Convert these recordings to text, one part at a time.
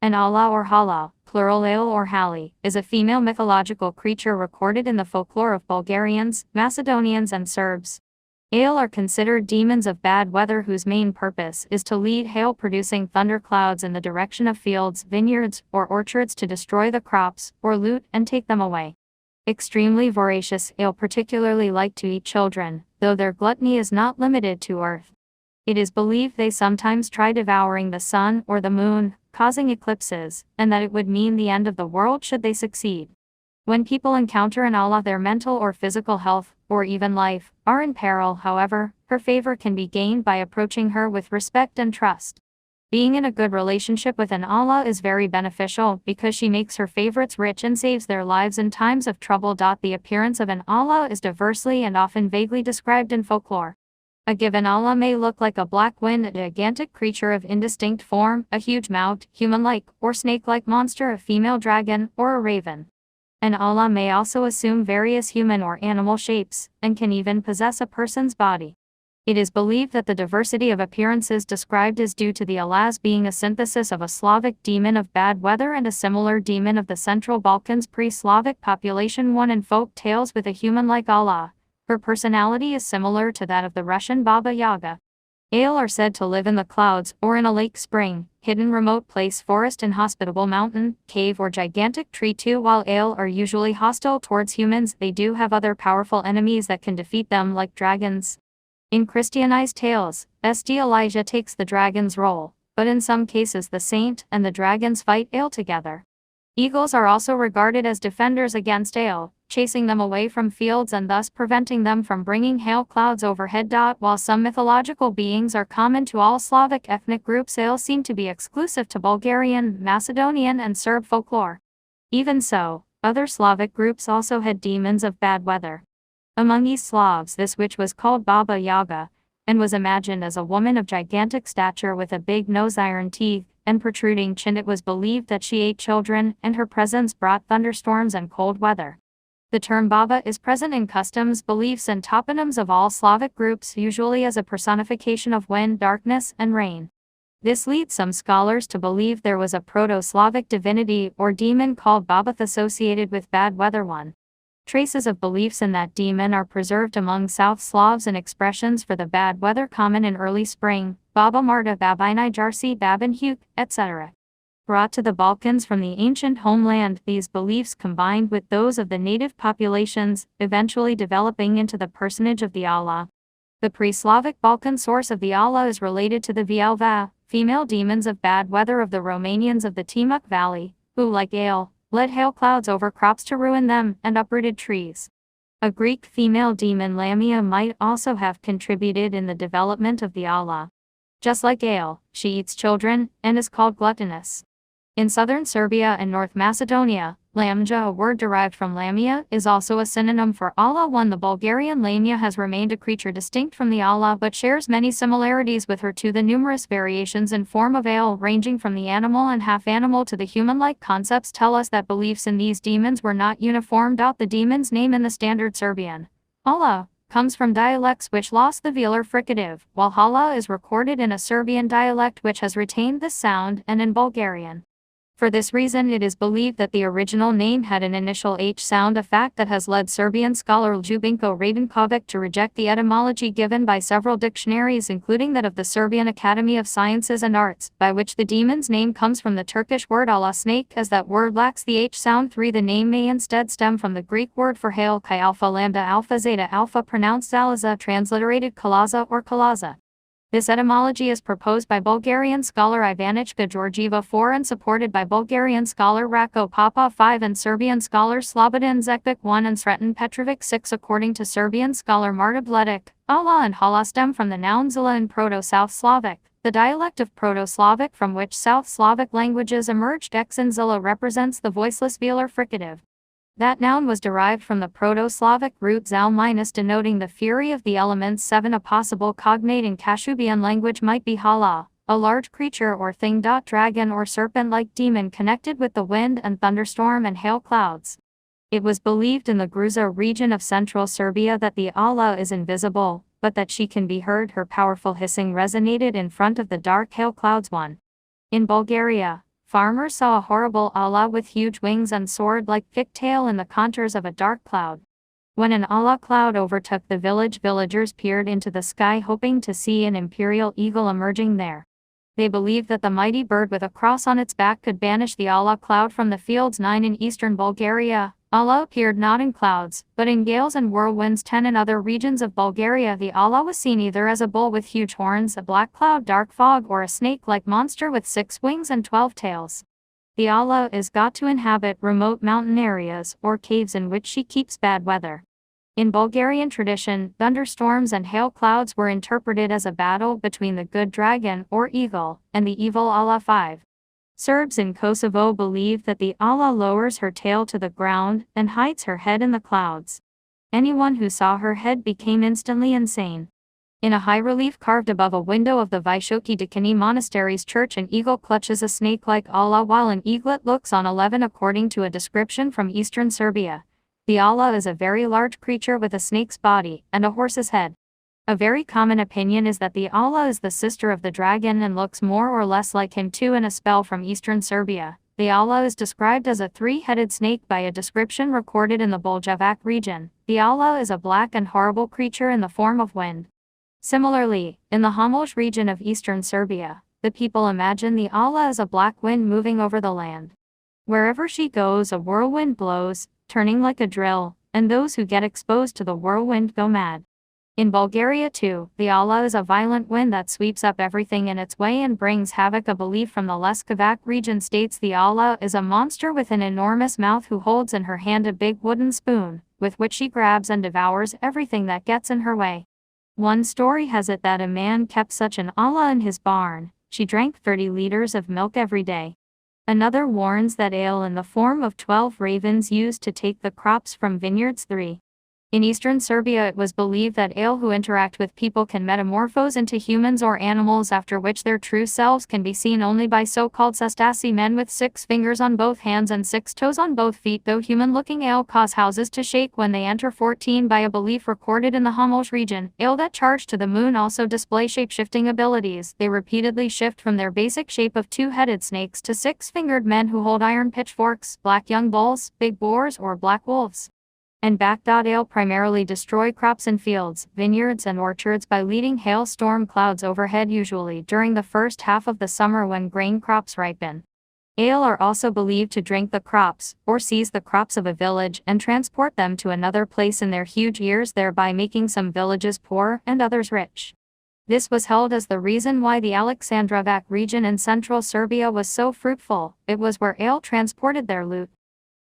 An Allah or hala, plural ale or hali, is a female mythological creature recorded in the folklore of Bulgarians, Macedonians and Serbs. Ale are considered demons of bad weather whose main purpose is to lead hail-producing thunderclouds in the direction of fields, vineyards, or orchards to destroy the crops, or loot and take them away. Extremely voracious, ale particularly like to eat children, though their gluttony is not limited to earth. It is believed they sometimes try devouring the sun or the moon, causing eclipses, and that it would mean the end of the world should they succeed. When people encounter an Allah, their mental or physical health, or even life, are in peril. However, her favor can be gained by approaching her with respect and trust. Being in a good relationship with an Allah is very beneficial because she makes her favorites rich and saves their lives in times of trouble. The appearance of an Allah is diversely and often vaguely described in folklore. A given Allah may look like a black wind, a gigantic creature of indistinct form, a huge mouth, human-like, or snake-like monster, a female dragon, or a raven. An Allah may also assume various human or animal shapes, and can even possess a person's body. It is believed that the diversity of appearances described is due to the Allahs being a synthesis of a Slavic demon of bad weather and a similar demon of the Central Balkans pre-Slavic population, one in folk tales with a human-like Allah. Her personality is similar to that of the Russian Baba Yaga. Ale are said to live in the clouds, or in a lake, spring, hidden remote place, forest, inhospitable mountain, cave or gigantic tree too. While ale are usually hostile towards humans, they do have other powerful enemies that can defeat them, like dragons. In Christianized tales, Elijah takes the dragon's role, but in some cases the saint and the dragons fight ale together. Eagles are also regarded as defenders against ale, chasing them away from fields and thus preventing them from bringing hail clouds overhead. While some mythological beings are common to all Slavic ethnic groups, ale seem to be exclusive to Bulgarian, Macedonian and Serb folklore. Even so, other Slavic groups also had demons of bad weather. Among East Slavs, this witch was called Baba Yaga, and was imagined as a woman of gigantic stature with a big nose, iron teeth, and protruding chin. It was believed that she ate children, and her presence brought thunderstorms and cold weather. The term Baba is present in customs, beliefs and toponyms of all Slavic groups, usually as a personification of wind, darkness, and rain. This leads some scholars to believe there was a Proto-Slavic divinity or demon called Babath associated with bad weather. Traces of beliefs in that demon are preserved among South Slavs, and expressions for the bad weather common in early spring, Baba Marta, Babinai Jarsi, Babin Huk, etc. Brought to the Balkans from the ancient homeland, these beliefs combined with those of the native populations, eventually developing into the personage of the Allah. The pre-Slavic Balkan source of the Allah is related to the Vielva, female demons of bad weather of the Romanians of the Timok Valley, who, like ale, led hail clouds over crops to ruin them, and uprooted trees. A Greek female demon, Lamia, might also have contributed in the development of the Allah. Just like ale, she eats children, and is called gluttonous. In southern Serbia and North Macedonia, Lamja, a word derived from Lamia, is also a synonym for Allah. The Bulgarian Lamia has remained a creature distinct from the Allah but shares many similarities with her too. The numerous variations in form of ale, ranging from the animal and half-animal to the human-like concepts, tell us that beliefs in these demons were not uniform. The demon's name in the standard Serbian, Allah, comes from dialects which lost the velar fricative, while hala is recorded in a Serbian dialect which has retained this sound, and in Bulgarian. For this reason, it is believed that the original name had an initial H sound, a fact that has led Serbian scholar Ljubinko Radenkovic to reject the etymology given by several dictionaries, including that of the Serbian Academy of Sciences and Arts, by which the demon's name comes from the Turkish word Allah, snake, as that word lacks the H sound. The name may instead stem from the Greek word for hail, chi alpha lambda alpha zeta alpha, pronounced zalaza, transliterated kalaza or kalaza. This etymology is proposed by Bulgarian scholar Ivanichka Georgieva 4 and supported by Bulgarian scholar Rako Popov 5 and Serbian scholar Slobodan Zekbic 1 and Sreten Petrovic 6. According to Serbian scholar Marta Bledic, Allah and hala stem from the noun zila in Proto-South Slavic, the dialect of Proto-Slavic from which South Slavic languages emerged. X and zila represents the voiceless velar fricative. That noun was derived from the Proto-Slavic root zal minus, denoting the fury of the elements. 7. A possible cognate in Kashubian language might be hala, a large creature or thing. Dragon or serpent-like demon connected with the wind and thunderstorm and hail clouds. It was believed in the Gruza region of central Serbia that the Allah is invisible, but that she can be heard. Her powerful hissing resonated in front of the dark hail clouds. 1. In Bulgaria, farmers saw a horrible Allah with huge wings and sword-like pigtail in the contours of a dark cloud. When an Allah cloud overtook the village, villagers peered into the sky hoping to see an imperial eagle emerging there. They believed that the mighty bird with a cross on its back could banish the Allah cloud from the fields. 9 In eastern Bulgaria, Allah appeared not in clouds, but in gales and whirlwinds. 10 In other regions of Bulgaria, the Allah was seen either as a bull with huge horns, a black cloud, dark fog, or a snake-like monster with 6 wings and 12 tails. The Allah is got to inhabit remote mountain areas or caves in which she keeps bad weather. In Bulgarian tradition, thunderstorms and hail clouds were interpreted as a battle between the good dragon or eagle and the evil Allah. 5. Serbs in Kosovo believe that the Allah lowers her tail to the ground and hides her head in the clouds. Anyone who saw her head became instantly insane. In a high relief carved above a window of the Vishoki Dekani Monastery's church, an eagle clutches a snake like Allah while an eaglet looks on. 11 According to a description from eastern Serbia, the Allah is a very large creature with a snake's body and a horse's head. A very common opinion is that the Allah is the sister of the dragon and looks more or less like him too. In a spell from eastern Serbia, the Allah is described as a 3-headed snake by a description recorded in the Buljevac region. The Allah is a black and horrible creature in the form of wind. Similarly, in the Homolj region of eastern Serbia, the people imagine the Allah as a black wind moving over the land. Wherever she goes, a whirlwind blows, turning like a drill, and those who get exposed to the whirlwind go mad. In Bulgaria too, the Allah is a violent wind that sweeps up everything in its way and brings havoc. A belief from the Leskovac region states the Allah is a monster with an enormous mouth who holds in her hand a big wooden spoon, with which she grabs and devours everything that gets in her way. One story has it that a man kept such an Allah in his barn, she drank 30 liters of milk every day. Another warns that ale in the form of 12 ravens used to take the crops from vineyards. 3. In eastern Serbia, it was believed that ale who interact with people can metamorphose into humans or animals, after which their true selves can be seen only by so-called sastasi men with 6 fingers on both hands and 6 toes on both feet. Though human-looking ale cause houses to shake when they enter. 14. By a belief recorded in the Homolj region, ale that charge to the moon also display shape-shifting abilities. They repeatedly shift from their basic shape of 2-headed snakes to 6-fingered men who hold iron pitchforks, black young bulls, big boars, or black wolves. And back. Ale primarily destroy crops in fields, vineyards, and orchards by leading hailstorm clouds overhead, usually during the first half of the summer when grain crops ripen. Ale are also believed to drink the crops, or seize the crops of a village and transport them to another place in their huge ears, thereby making some villages poor and others rich. This was held as the reason why the Aleksandrovac region in central Serbia was so fruitful. It was where ale transported their loot.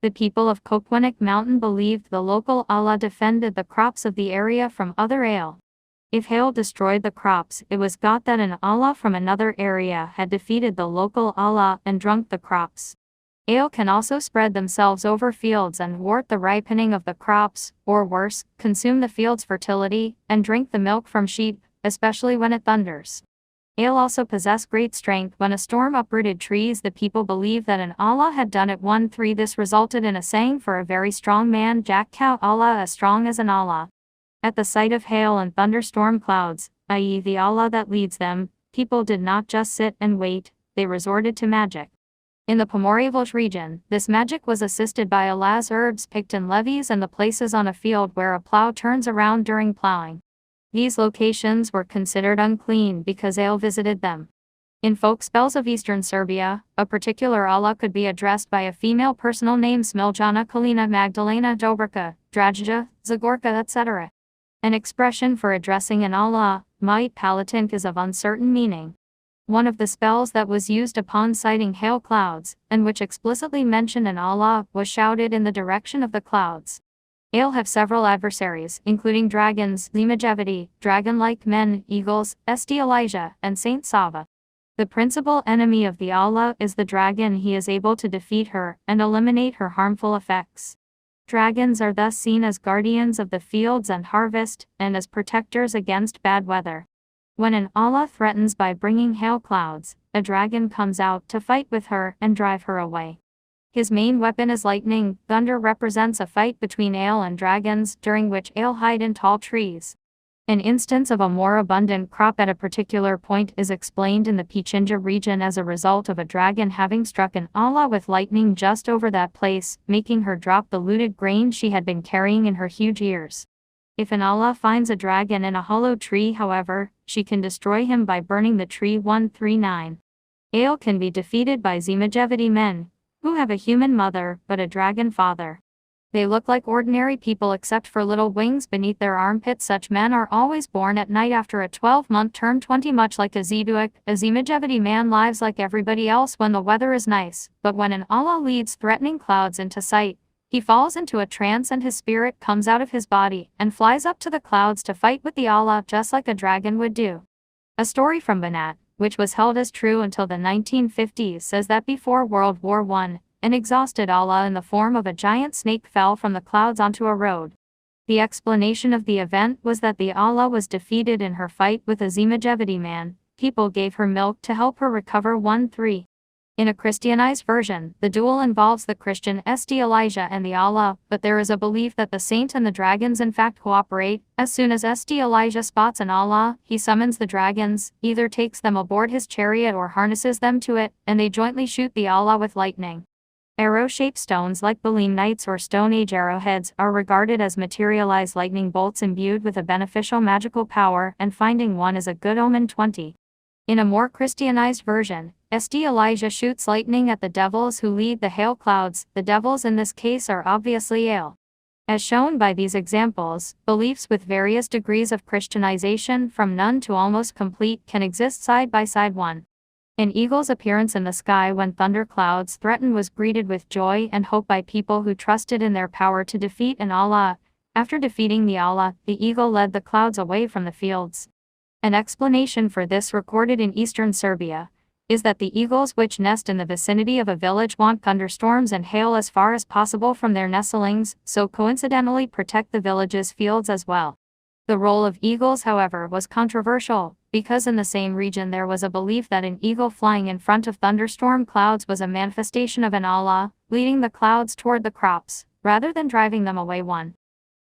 The people of Kokwanik Mountain believed the local Allah defended the crops of the area from other ale. If hail destroyed the crops, it was thought that an Allah from another area had defeated the local Allah and drunk the crops. Ale can also spread themselves over fields and thwart the ripening of the crops, or worse, consume the field's fertility, and drink the milk from sheep, especially when it thunders. Ale also possess great strength. When a storm uprooted trees, the people believed that an Allah had done it. 1-3 This resulted in a saying for a very strong man, Jack Cow Allah as strong as an Allah. At the sight of hail and thunderstorm clouds, i.e. the Allah that leads them, people did not just sit and wait, they resorted to magic. In the Pomoravlj region, this magic was assisted by Allah's herbs picked in levees and the places on a field where a plow turns around during plowing. These locations were considered unclean because ale visited them. In folk spells of eastern Serbia, a particular Allah could be addressed by a female personal name: Smiljana, Kalina, Magdalena, Dobrka, Drajja, Zagorka, etc. An expression for addressing an Allah, Mait Palatink, is of uncertain meaning. One of the spells that was used upon sighting hail clouds, and which explicitly mentioned an Allah, was shouted in the direction of the clouds. Ale have several adversaries, including dragons, Limajevity, dragon-like men, eagles, St. Elijah, and Saint Sava. The principal enemy of the Allah is the dragon. He is able to defeat her and eliminate her harmful effects. Dragons are thus seen as guardians of the fields and harvest, and as protectors against bad weather. When an Allah threatens by bringing hail clouds, a dragon comes out to fight with her and drive her away. His main weapon is lightning. Thunder represents a fight between ale and dragons, during which ale hide in tall trees. An instance of a more abundant crop at a particular point is explained in the Pichincha region as a result of a dragon having struck an Allah with lightning just over that place, making her drop the looted grain she had been carrying in her huge ears. If an Allah finds a dragon in a hollow tree, however, she can destroy him by burning the tree. 139. Ale can be defeated by Zimajevity men, who have a human mother, but a dragon father. They look like ordinary people except for little wings beneath their armpits. Such men are always born at night after a 12-month term. 20. Much like a Zeduik, a Zimajevity man lives like everybody else when the weather is nice, but when an Allah leads threatening clouds into sight, he falls into a trance and his spirit comes out of his body and flies up to the clouds to fight with the Allah just like a dragon would do. A story from Banat, which was held as true until the 1950s, says that before World War I, an exhausted Allah in the form of a giant snake fell from the clouds onto a road. The explanation of the event was that the Allah was defeated in her fight with a Zimajevity man. People gave her milk to help her recover. 1-3. In a Christianized version, the duel involves the Christian St. Elijah and the Allah, but there is a belief that the saint and the dragons in fact cooperate. As soon as St. Elijah spots an Allah, he summons the dragons, either takes them aboard his chariot or harnesses them to it, and they jointly shoot the Allah with lightning. Arrow-shaped stones like belemnites or Stone Age arrowheads are regarded as materialized lightning bolts imbued with a beneficial magical power, and finding one is a good omen. 20. In a more Christianized version, St. Elijah shoots lightning at the devils who lead the hail clouds. The devils in this case are obviously Ale. As shown by these examples, beliefs with various degrees of Christianization from none to almost complete can exist side by side. 1. An eagle's appearance in the sky when thunder clouds threatened was greeted with joy and hope by people who trusted in their power to defeat an Allah. After defeating the Allah, the eagle led the clouds away from the fields. An explanation for this, recorded in eastern Serbia, is that the eagles which nest in the vicinity of a village want thunderstorms and hail as far as possible from their nestlings, so coincidentally protect the village's fields as well. The role of eagles, however, was controversial, because in the same region there was a belief that an eagle flying in front of thunderstorm clouds was a manifestation of an Allah, leading the clouds toward the crops, rather than driving them away. 1.